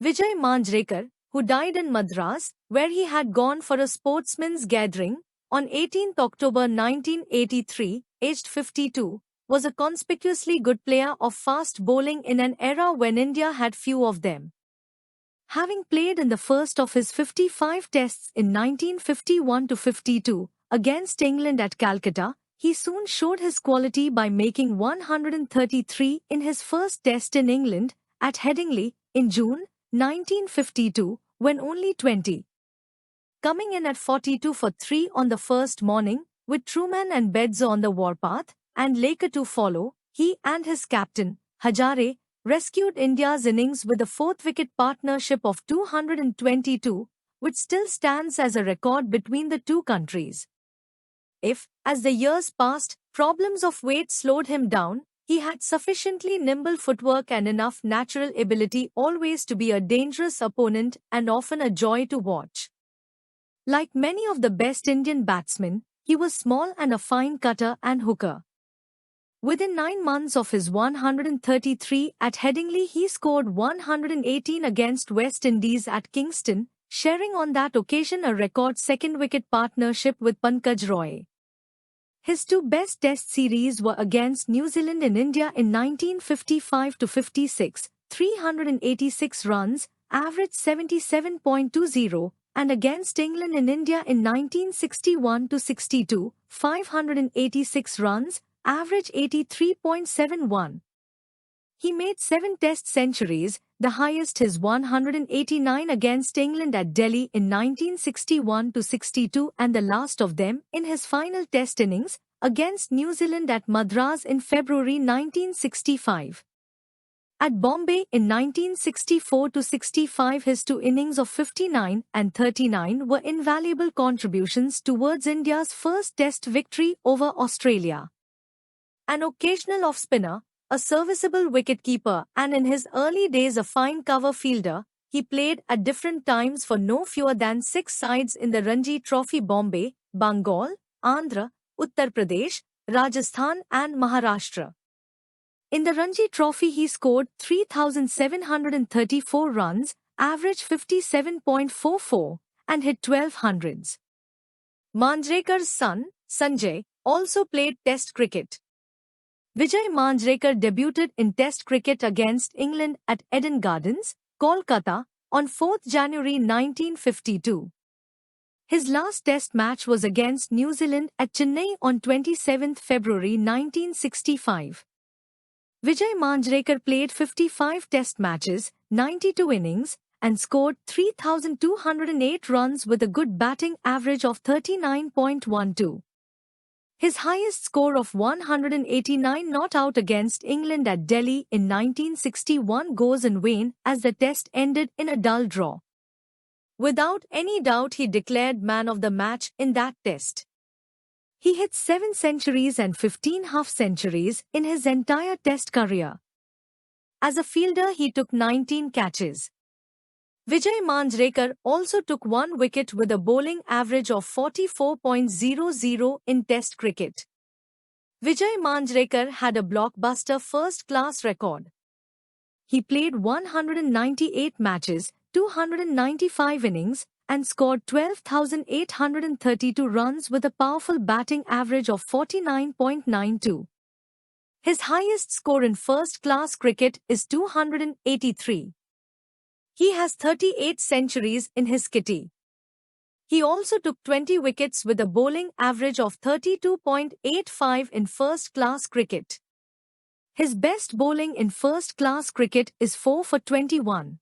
Vijay Manjrekar, who died in Madras, where he had gone for a sportsman's gathering, on 18 October 1983, aged 52, was a conspicuously good player of fast bowling in an era when India had few of them. Having played in the first of his 55 tests in 1951-52 against England at Calcutta, he soon showed his quality by making 133 in his first test in England, at Headingley, in June 1952, when only 20. Coming in at 42 for 3 on the first morning, with Truman and Bedzo on the warpath, and Laker to follow, he and his captain, Hazare, rescued India's innings with a fourth-wicket partnership of 222, which still stands as a record between the two countries. If, as the years passed, problems of weight slowed him down, he had sufficiently nimble footwork and enough natural ability always to be a dangerous opponent and often a joy to watch. Like many of the best Indian batsmen, he was small and a fine cutter and hooker. Within 9 months of his 133 at Headingley, he scored 118 against West Indies at Kingston, sharing on that occasion a record second-wicket partnership with Pankaj Roy. His two best test series were against New Zealand in India in 1955-56, 386 runs, average 77.20, and against England in India in 1961-62, 586 runs, average 83.71. He made 7 test centuries, the highest his 189 against England at Delhi in 1961-62 and the last of them in his final test innings against New Zealand at Madras in February 1965. At Bombay in 1964-65, his 2 innings of 59 and 39 were invaluable contributions towards India's first test victory over Australia. An occasional off-spinner, a serviceable wicket-keeper and in his early days a fine cover fielder, he played at different times for no fewer than 6 sides in the Ranji Trophy Bombay, Bengal, Andhra, Uttar Pradesh, Rajasthan and Maharashtra. In the Ranji Trophy he scored 3,734 runs, average 57.44, and hit 12 hundreds. Manjrekar's son, Sanjay, also played Test cricket. Vijay Manjrekar debuted in Test cricket against England at Eden Gardens, Kolkata, on 4th January 1952. His last Test match was against New Zealand at Chennai on 27 February 1965. Vijay Manjrekar played 55 Test matches, 92 innings, and scored 3,208 runs with a good batting average of 39.12. His highest score of 189 not out against England at Delhi in 1961 goes in vain as the test ended in a dull draw. Without any doubt he declared man of the match in that test. He hit 7 centuries and 15 half-centuries in his entire test career. As a fielder he took 19 catches. Vijay Manjrekar also took 1 wicket with a bowling average of 44.00 in Test cricket. Vijay Manjrekar had a blockbuster first-class record. He played 198 matches, 295 innings, and scored 12,832 runs with a powerful batting average of 49.92. His highest score in first-class cricket is 283. He has 38 centuries in his kitty. He also took 20 wickets with a bowling average of 32.85 in first-class cricket. His best bowling in first-class cricket is 4 for 21.